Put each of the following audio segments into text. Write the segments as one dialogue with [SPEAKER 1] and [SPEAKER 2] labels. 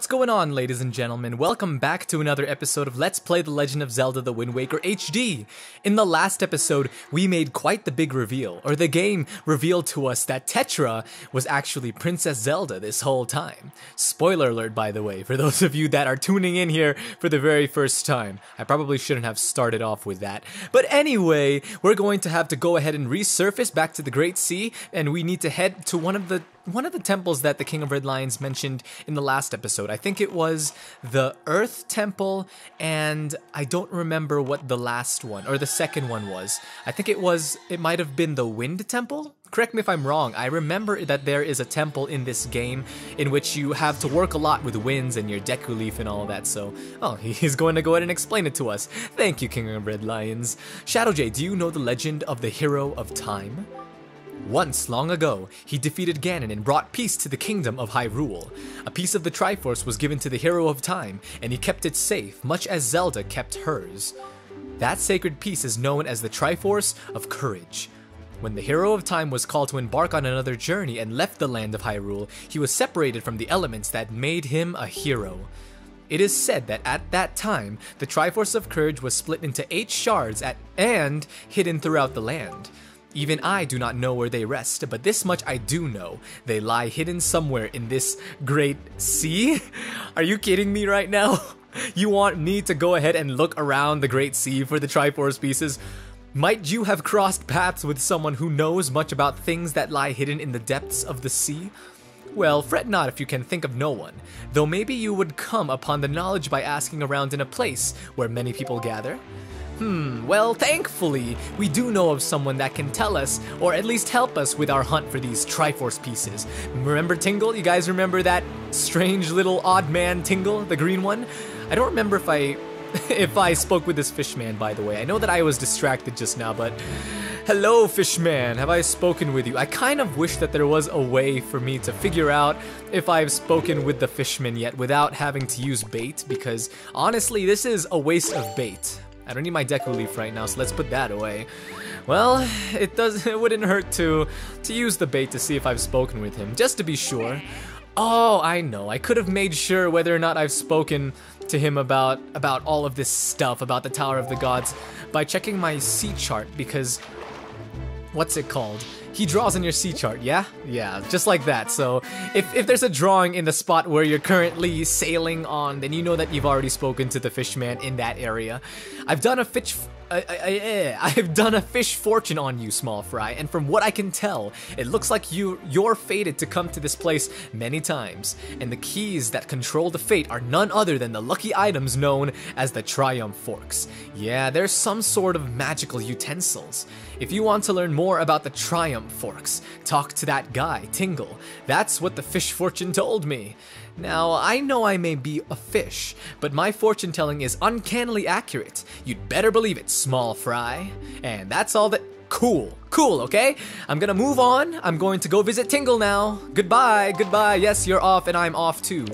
[SPEAKER 1] going on, ladies and gentlemen? Welcome back to another episode of Let's Play The Legend of Zelda The Wind Waker HD. In the last episode, we made quite the big reveal, or the game revealed to us that Tetra was actually Princess Zelda this whole time. Spoiler alert, by the way, for those of you that are tuning in here for the very first time. I probably shouldn't have started off with that. But anyway, we're going to have to go ahead and resurface back to the Great Sea, and we need to head to one of the temples that the King of Red Lions mentioned in the last episode. I think it was the Earth Temple, and I don't remember what the last one, or the second one was. I think it might have been the Wind Temple? Correct me if I'm wrong. I remember that there is a temple in this game in which you have to work a lot with winds and your Deku Leaf and all that, so... Oh, he's going to go ahead and explain it to us. Thank you, King of Red Lions. ShdwjGaming, do you know the legend of the Hero of Time? Once, long ago, he defeated Ganon and brought peace to the kingdom of Hyrule. A piece of the Triforce was given to the Hero of Time, and he kept it safe, much as Zelda kept hers. That sacred piece is known as the Triforce of Courage. When the Hero of Time was called to embark on another journey and left the land of Hyrule, he was separated from the elements that made him a hero. It is said that at that time, the Triforce of Courage was split into 8 shards and hidden throughout the land. Even I do not know where they rest, but this much I do know. They lie hidden somewhere in this great sea? Are you kidding me right now? You want me to go ahead and look around the Great Sea for the Triforce pieces? Might you have crossed paths with someone who knows much about things that lie hidden in the depths of the sea? Well, fret not if you can think of no one, though maybe you would come upon the knowledge by asking around in a place where many people gather. Well, thankfully, we do know of someone that can tell us, or at least help us with our hunt for these Triforce pieces. Remember Tingle? You guys remember that strange little odd man Tingle, the green one? I don't remember if I spoke with this Fishman, by the way. I know that I was distracted just now, but... Hello, Fishman. Have I spoken with you? I kind of wish that there was a way for me to figure out if I've spoken with the Fishman yet without having to use bait, because honestly, this is a waste of bait. I don't need my Deku Leaf right now, so let's put that away. Well, it wouldn't hurt to use the bait to see if I've spoken with him, just to be sure. Oh, I know. I could have made sure whether or not I've spoken to him about all of this stuff, about the Tower of the Gods, by checking my sea chart, because... What's it called? He draws in your sea chart, yeah? Yeah, just like that. So, if there's a drawing in the spot where you're currently sailing on, then you know that you've already spoken to the Fishman in that area. I've done a fish fortune on you, small fry, and from what I can tell, it looks like you're fated to come to this place many times, and the keys that control the fate are none other than the lucky items known as the Triumph Forks. Yeah, there's some sort of magical utensils. If you want to learn more about the Triumph Forks, talk to that guy, Tingle. That's what the fish fortune told me. Now, I know I may be a fish, but my fortune telling is uncannily accurate. You'd better believe it, small fry. And that's all that... Cool, okay? I'm gonna move on. I'm going to go visit Tingle now. Goodbye. Yes, you're off and I'm off too.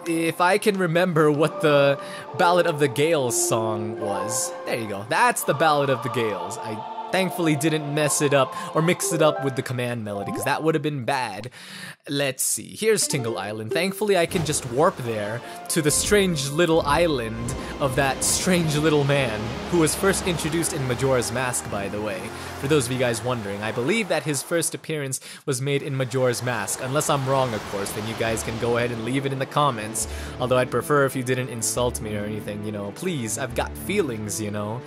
[SPEAKER 1] If I can remember what the Ballot of the Gales song was. There you go. That's the Ballad of the Gales. I thankfully didn't mess it up or mix it up with the command melody, because that would have been bad. Let's see. Here's Tingle Island. Thankfully, I can just warp there to the strange little island of that strange little man who was first introduced in Majora's Mask, by the way. For those of you guys wondering, I believe that his first appearance was made in Majora's Mask. Unless I'm wrong, of course, then you guys can go ahead and leave it in the comments. Although I'd prefer if you didn't insult me or anything, you know. Please, I've got feelings, you know.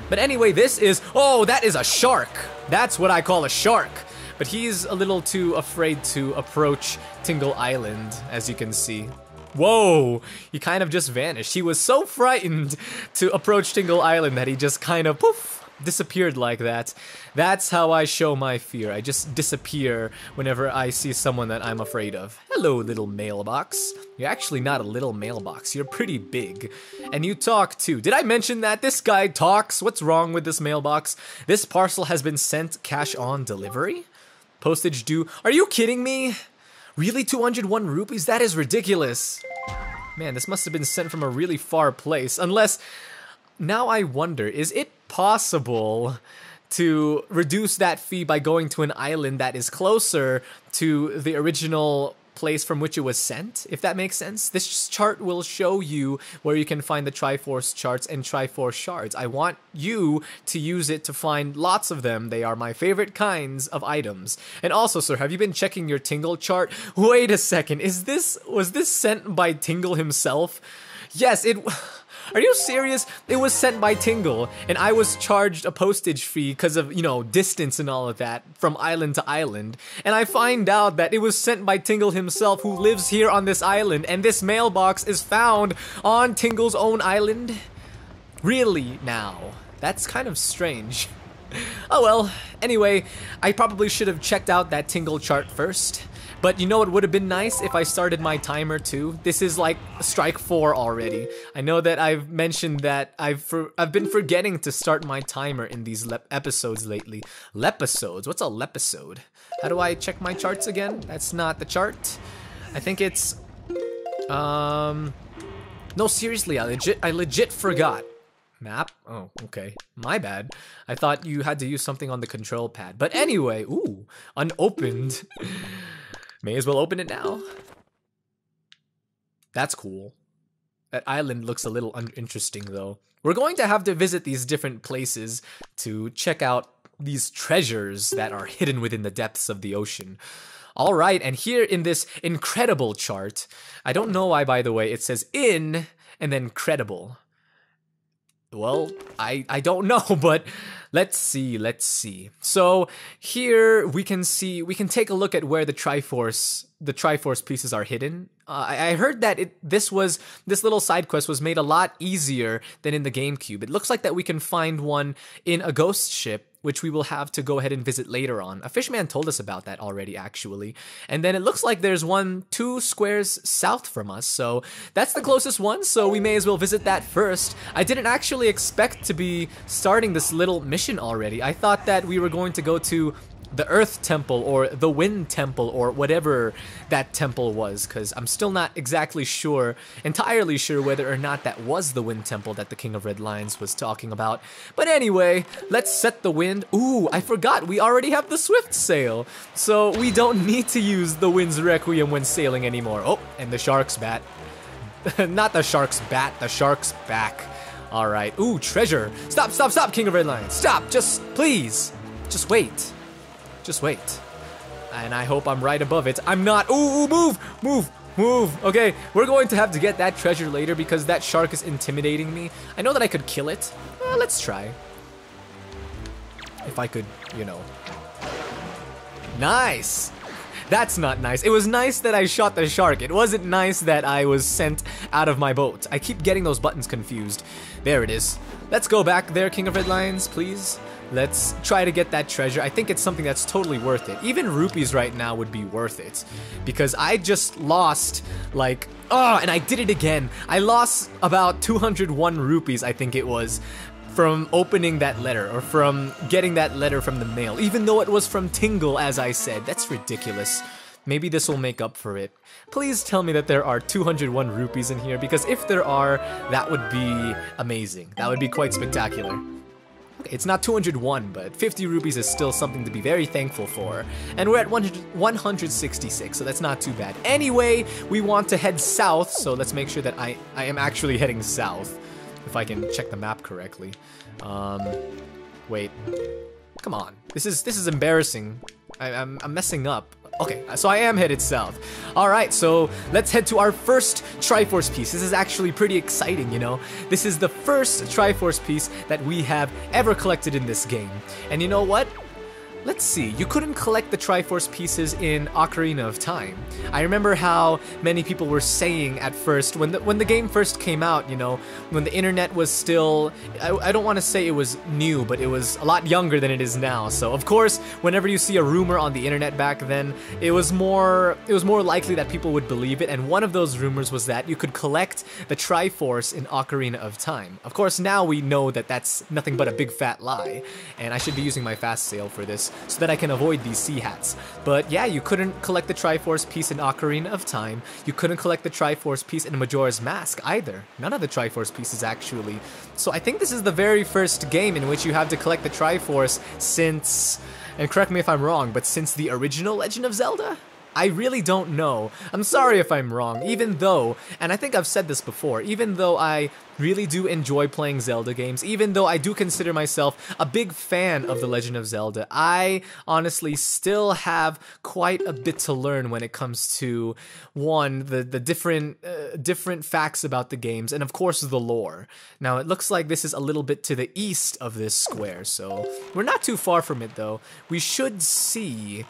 [SPEAKER 1] But anyway, this is... Oh, that is a shark! That's what I call a shark! But he's a little too afraid to approach Tingle Island, as you can see. Whoa! He kind of just vanished. He was so frightened to approach Tingle Island that he just kind of, poof, disappeared like that. That's how I show my fear. I just disappear whenever I see someone that I'm afraid of. Hello, little mailbox. You're actually not a little mailbox. You're pretty big. And you talk too. Did I mention that this guy talks? What's wrong with this mailbox? This parcel has been sent cash on delivery? Postage due. Are you kidding me? Really, 201 rupees? That is ridiculous. Man, this must have been sent from a really far place. Unless, now I wonder, is it possible to reduce that fee by going to an island that is closer to the original place from which it was sent, if that makes sense. This chart will show you where you can find the Triforce charts and Triforce shards. I want you to use it to find lots of them. They are my favorite kinds of items. And also, sir, have you been checking your Tingle chart? Wait a second, was this sent by Tingle himself? Yes, Are you serious? It was sent by Tingle, and I was charged a postage fee because of, you know, distance and all of that from island to island. And I find out that it was sent by Tingle himself, who lives here on this island, and this mailbox is found on Tingle's own island? Really now? That's kind of strange. Oh well, anyway, I probably should have checked out that Tingle chart first. But you know what would have been nice if I started my timer too? This is like strike 4 already. I know that I've mentioned that I've been forgetting to start my timer in these episodes lately. Lepisodes? What's a lepisode? How do I check my charts again? That's not the chart. I think it's no, seriously, I legit forgot. Map? Oh, okay. My bad. I thought you had to use something on the control pad. But anyway, ooh, unopened. May as well open it now. That's cool. That island looks a little uninteresting though. We're going to have to visit these different places to check out these treasures that are hidden within the depths of the ocean. Alright, and here in this incredible chart, I don't know why, by the way, it says in and then credible. Well, I don't know, but let's see. So here we can take a look at where the Triforce pieces are hidden. I heard that this little side quest was made a lot easier than in the GameCube. It looks like that we can find one in a ghost ship, which we will have to go ahead and visit later on. A Fishman told us about that already, actually. And then it looks like there's one 2 squares south from us, so that's the closest one, so we may as well visit that first. I didn't actually expect to be starting this little mission already. I thought that we were going to go to the Earth Temple or the Wind Temple or whatever that temple was, because I'm still not exactly entirely sure whether or not that was the Wind Temple that the King of Red Lions was talking about. But anyway, let's set the wind. Ooh, I forgot, we already have the Swift Sail, so we don't need to use the Wind's Requiem when sailing anymore. Oh, and the Shark's Bat. Not the Shark's Bat, the Shark's back. Alright, ooh, treasure. Stop, King of Red Lions. Stop, just please. Just wait. Just wait. And I hope I'm right above it. I'm not. Ooh, move. Okay, we're going to have to get that treasure later because that shark is intimidating me. I know that I could kill it. Let's try. If I could, you know. Nice. That's not nice. It was nice that I shot the shark. It wasn't nice that I was sent out of my boat. I keep getting those buttons confused. There it is. Let's go back there, King of Red Lions, please. Let's try to get that treasure. I think it's something that's totally worth it. Even rupees right now would be worth it. Because I just lost, like... Oh, and I did it again. I lost about 201 rupees, I think it was, from opening that letter, or from getting that letter from the mail. Even though it was from Tingle, as I said. That's ridiculous. Maybe this will make up for it. Please tell me that there are 201 rupees in here, because if there are, that would be amazing. That would be quite spectacular. It's not 201, but 50 rupees is still something to be very thankful for. And we're at 166, so that's not too bad. Anyway, we want to head south, so let's make sure that I am actually heading south. If I can check the map correctly. Wait. Come on. This is embarrassing. I'm messing up. Okay, so I am headed south. Alright, so let's head to our first Triforce piece. This is actually pretty exciting, you know? This is the first Triforce piece that we have ever collected in this game. And you know what? Let's see, you couldn't collect the Triforce pieces in Ocarina of Time. I remember how many people were saying at first, when the game first came out, you know, when the internet was still, I don't want to say it was new, but it was a lot younger than it is now. So of course, whenever you see a rumor on the internet back then, it was more likely that people would believe it, and one of those rumors was that you could collect the Triforce in Ocarina of Time. Of course, now we know that that's nothing but a big fat lie, and I should be using my fast sail for this, so that I can avoid these sea hats. But yeah, you couldn't collect the Triforce piece in Ocarina of Time. You couldn't collect the Triforce piece in Majora's Mask either. None of the Triforce pieces actually. So I think this is the very first game in which you have to collect the Triforce since, and correct me if I'm wrong, but since the original Legend of Zelda? I really don't know. I'm sorry if I'm wrong, even though, and I think I've said this before, even though I really do enjoy playing Zelda games, even though I do consider myself a big fan of The Legend of Zelda, I honestly still have quite a bit to learn when it comes to, one, the different facts about the games, and of course the lore. Now, it looks like this is a little bit to the east of this square, so we're not too far from it though. We should see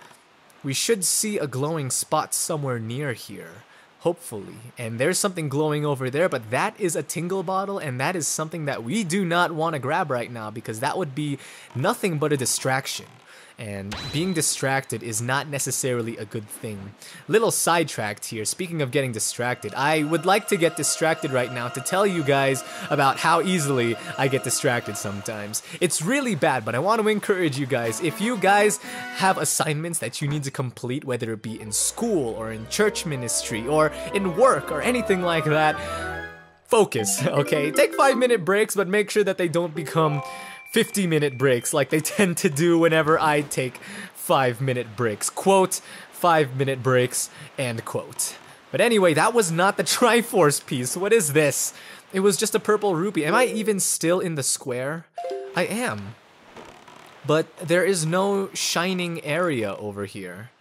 [SPEAKER 1] a glowing spot somewhere near here, hopefully. And there's something glowing over there, but that is a tingle bottle, and that is something that we do not want to grab right now because that would be nothing but a distraction. And being distracted is not necessarily a good thing. Little sidetracked here, speaking of getting distracted, I would like to get distracted right now to tell you guys about how easily I get distracted sometimes. It's really bad, but I want to encourage you guys, if you guys have assignments that you need to complete, whether it be in school or in church ministry or in work or anything like that, focus, okay? Take 5-minute breaks, but make sure that they don't become 50-minute breaks like they tend to do whenever I take 5-minute breaks. Quote, 5-minute breaks, end quote. But anyway, that was not the Triforce piece. What is this? It was just a purple rupee. Am I even still in the square? I am. But there is no shining area over here.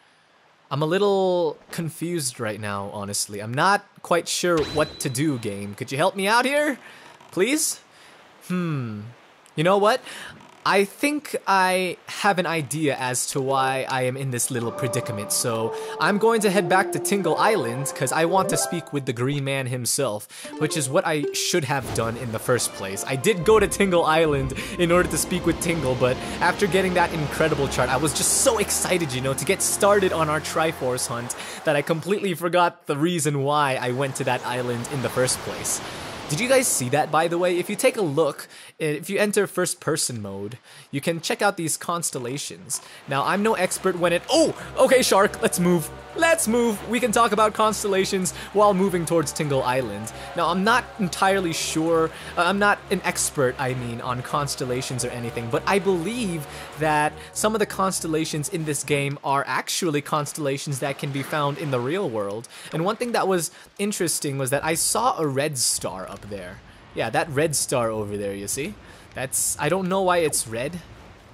[SPEAKER 1] I'm a little confused right now, honestly. I'm not quite sure what to do, game. Could you help me out here? Please? You know what? I think I have an idea as to why I am in this little predicament, so I'm going to head back to Tingle Island because I want to speak with the Green Man himself, which is what I should have done in the first place. I did go to Tingle Island in order to speak with Tingle, but after getting that incredible chart, I was just so excited, you know, to get started on our Triforce hunt that I completely forgot the reason why I went to that island in the first place. Did you guys see that, by the way? If you take a look, if you enter first person mode, you can check out these constellations. Now, I'm no expert when it— oh! Okay, Shark, let's move. Let's move! We can talk about constellations while moving towards Tingle Island. Now, I'm not entirely sure, I'm not an expert, I mean, on constellations or anything, but I believe that some of the constellations in this game are actually constellations that can be found in the real world. And one thing that was interesting was that I saw a red star up there. Yeah, that red star over there, you see? I don't know why it's red.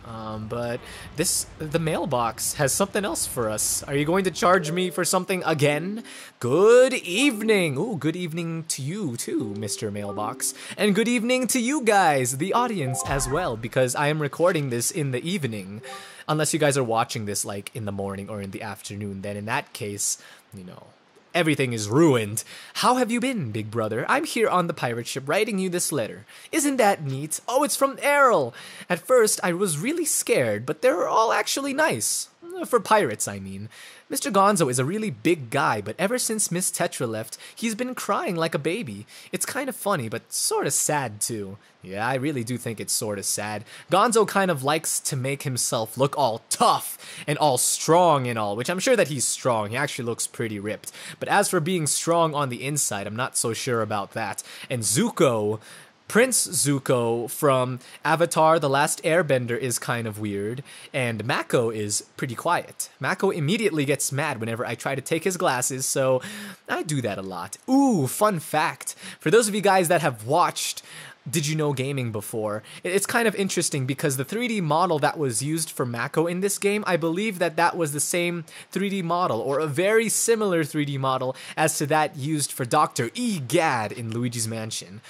[SPEAKER 1] But the mailbox has something else for us. Are you going to charge me for something again? Good evening. Ooh, good evening to you too, Mr. Mailbox. And good evening to you guys, the audience as well, because I am recording this in the evening. Unless you guys are watching this like in the morning or in the afternoon, then in that case, you know, everything is ruined. How have you been, big brother? I'm here on the pirate ship writing you this letter. Isn't that neat? Oh, it's from Errol. At first, I was really scared, but they're all actually nice. For pirates, I mean. Mr. Gonzo is a really big guy, but ever since Miss Tetra left, he's been crying like a baby. It's kind of funny, but sort of sad too. Yeah, I really do think it's sort of sad. Gonzo kind of likes to make himself look all tough and all strong and all, which I'm sure that he's strong. He actually looks pretty ripped. But as for being strong on the inside, I'm not so sure about that. And Zuko— Prince Zuko from Avatar: The Last Airbender is kind of weird, and Mako is pretty quiet. Mako immediately gets mad whenever I try to take his glasses, so I do that a lot. Ooh, fun fact. For those of you guys that have watched ShdwjGaming before, it's kind of interesting because the 3D model that was used for Mako in this game, I believe that was the same 3D model, or a very similar 3D model as to that used for Dr. Egad in Luigi's Mansion.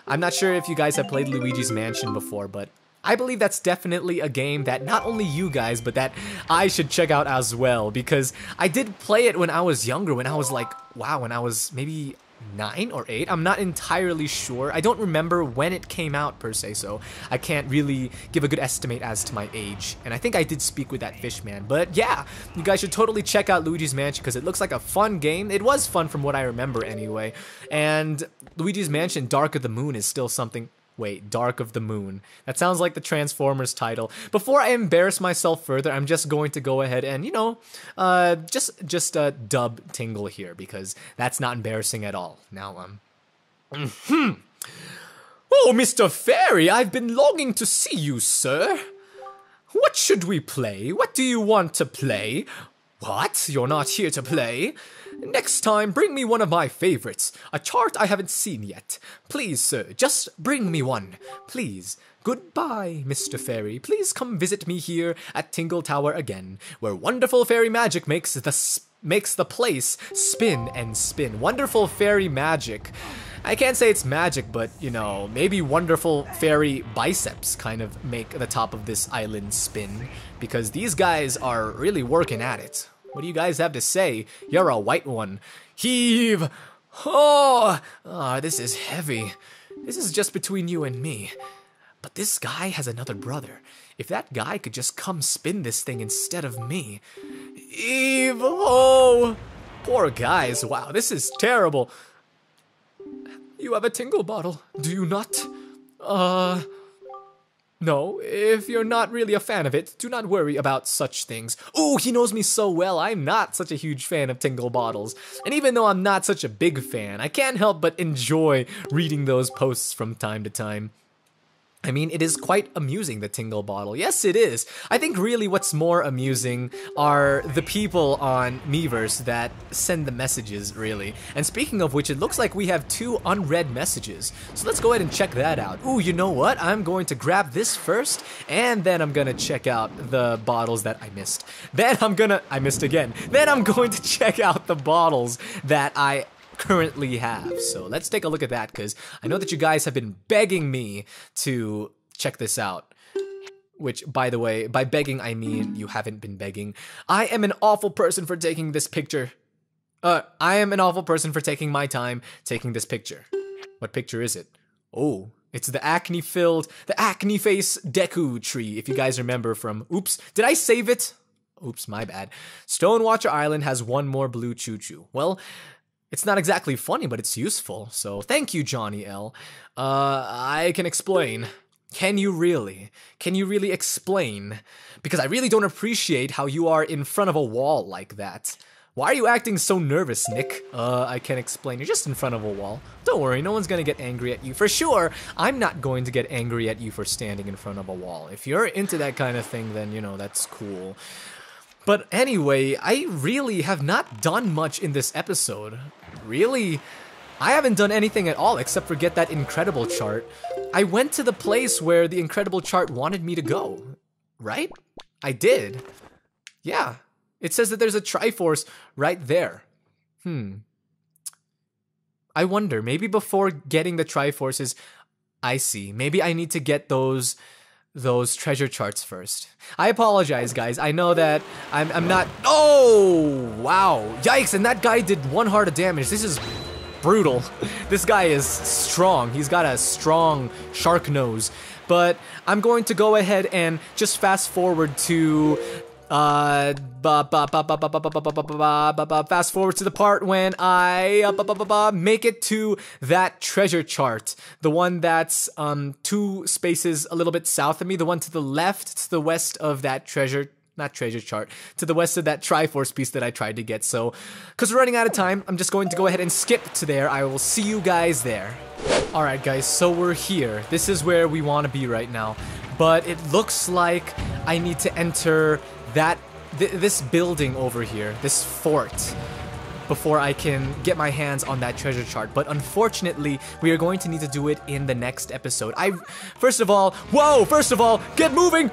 [SPEAKER 1] I'm not sure if you guys have played Luigi's Mansion before, but I believe that's definitely a game that not only you guys, but that I should check out as well, because I did play it when I was younger, when I was like, wow, when I was maybe 9 or 8, I'm not entirely sure. I don't remember when it came out per se, so I can't really give a good estimate as to my age. And I think I did speak with that Fishman, but yeah, you guys should totally check out Luigi's Mansion because it looks like a fun game. It was fun from what I remember anyway. And Luigi's Mansion Dark of the Moon is still something— wait, Dark of the Moon. That sounds like the Transformers title. Before I embarrass myself further, I'm just going to go ahead and, you know, just dub Tingle here, because that's not embarrassing at all. Now, Oh, Mr. Fairy, I've been longing to see you, sir. What should we play? What do you want to play? What? You're not here to play? Next time, bring me one of my favorites. A chart I haven't seen yet. Please, sir, just bring me one. Please. Goodbye, Mr. Fairy. Please come visit me here at Tingle Tower again, where wonderful fairy magic makes the place spin and spin. Wonderful fairy magic. I can't say it's magic, but, you know, maybe wonderful fairy biceps kind of make the top of this island spin, because these guys are really working at it. What do you guys have to say? You're a white one. Heave! Oh! This is heavy. This is just between you and me. But this guy has another brother. If that guy could just come spin this thing instead of me. Eve! Oh! Poor guys. Wow, this is terrible. You have a tingle bottle, do you not? No, if you're not really a fan of it, do not worry about such things. Ooh, he knows me so well, I'm not such a huge fan of tingle bottles. And even though I'm not such a big fan, I can't help but enjoy reading those posts from time to time. I mean, it is quite amusing, the tingle bottle. Yes, it is. I think really what's more amusing are the people on Miiverse that send the messages, really. And speaking of which, it looks like we have 2 unread messages. So let's go ahead and check that out. Ooh, you know what? I'm going to grab this first, and then I'm gonna check out the bottles that I missed. I missed again. Then I'm going to check out the bottles that I currently have. So let's take a look at that, because I know that you guys have been begging me to check this out. Which, by the way, by begging I mean you haven't been begging. I am an awful person for taking this picture. I am an awful person for taking my time taking this picture. What picture is it? Oh, it's the acne face Deku tree, if you guys remember from, oops, did I save it? Oops, my bad. Stonewatcher Island has 1 more blue choo-choo. Well, it's not exactly funny, but it's useful, so thank you, Johnny L. I can explain. Can you really? Can you really explain? Because I really don't appreciate how you are in front of a wall like that. Why are you acting so nervous, Nick? I can explain. You're just in front of a wall. Don't worry, no one's gonna get angry at you. For sure, I'm not going to get angry at you for standing in front of a wall. If you're into that kind of thing, then, you know, that's cool. But anyway, I really have not done much in this episode. Really, I haven't done anything at all except for get that incredible chart. I went to the place where the incredible chart wanted me to go, right? I did. Yeah, it says that there's a Triforce right there. I wonder, maybe before getting the Triforces, I see. Maybe I need to get those treasure charts first. I apologize, guys. I know that I'm not. Oh, wow. Yikes, and that guy did 1 heart of damage. This is brutal. This guy is strong. He's got a strong shark nose. But I'm going to go ahead and just fast forward to fast forward to the part when I make it to that treasure chart. The one that's 2 spaces a little bit south of me. The one to the left, to the west of that not treasure chart, to the west of that Triforce piece that I tried to get. So, because we're running out of time, I'm just going to go ahead and skip to there. I will see you guys there. Alright guys, so we're here. This is where we want to be right now. But it looks like I need to enter this building over here, this fort, before I can get my hands on that treasure chart. But unfortunately, we are going to need to do it in the next episode. First of all, get moving!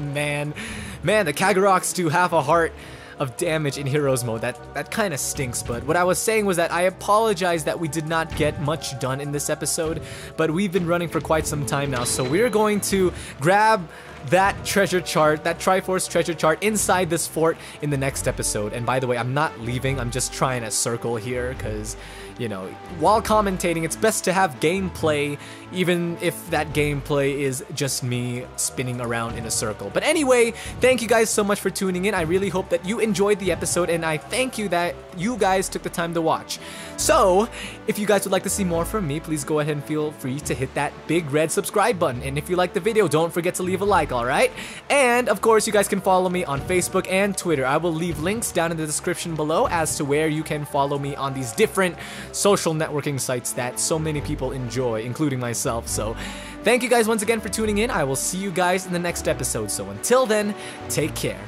[SPEAKER 1] Man, the Kagaroks do half a heart of damage in Heroes mode. That kind of stinks, but what I was saying was that I apologize that we did not get much done in this episode, but we've been running for quite some time now, so we're going to grab that treasure chart, that Triforce treasure chart inside this fort in the next episode. And by the way, I'm not leaving, I'm just trying to circle here, because, you know, while commentating, it's best to have gameplay, even if that gameplay is just me spinning around in a circle. But anyway, thank you guys so much for tuning in. I really hope that you enjoyed the episode, and I thank you that you guys took the time to watch. So, if you guys would like to see more from me, please go ahead and feel free to hit that big red subscribe button. And if you like the video, don't forget to leave a like, alright? And, of course, you guys can follow me on Facebook and Twitter. I will leave links down in the description below as to where you can follow me on these different social networking sites that so many people enjoy, including myself. So, thank you guys once again for tuning in. I will see you guys in the next episode. So, until then, take care.